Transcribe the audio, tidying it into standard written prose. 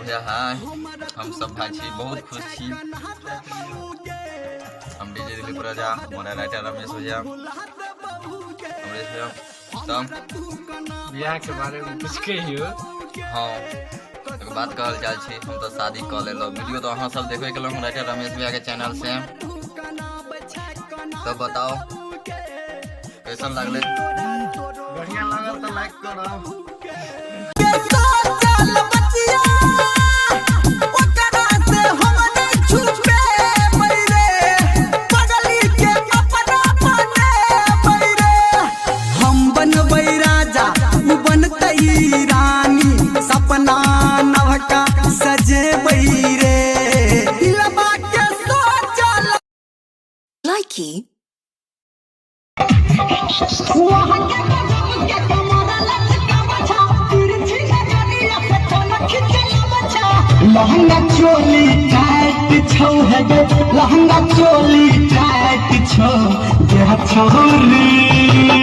भैया हैं, हम सब भाई छी, बहुत खुश छी। हम डीजे दिलीप राजा, हमारा राइटर रमेश भैया, अमरेश भैया, तब बियाह के बारे में कुछ कहियो। हाँ, एक बात कहल जाए छी, हम तो शादी कर लेलो। वीडियो तो अहाँ सब देखबे केलो राइटर रमेश भैया के चैनल से। तब बताओ कैसन लगले? बढ़िया लागल तो लाइक करो। सपना नवका सजे बैरे दिलवा के सोचल Likey. लहंगा चोली टाइट छौ है गे, लहंगा चोली टाइट छौ देह छोरी।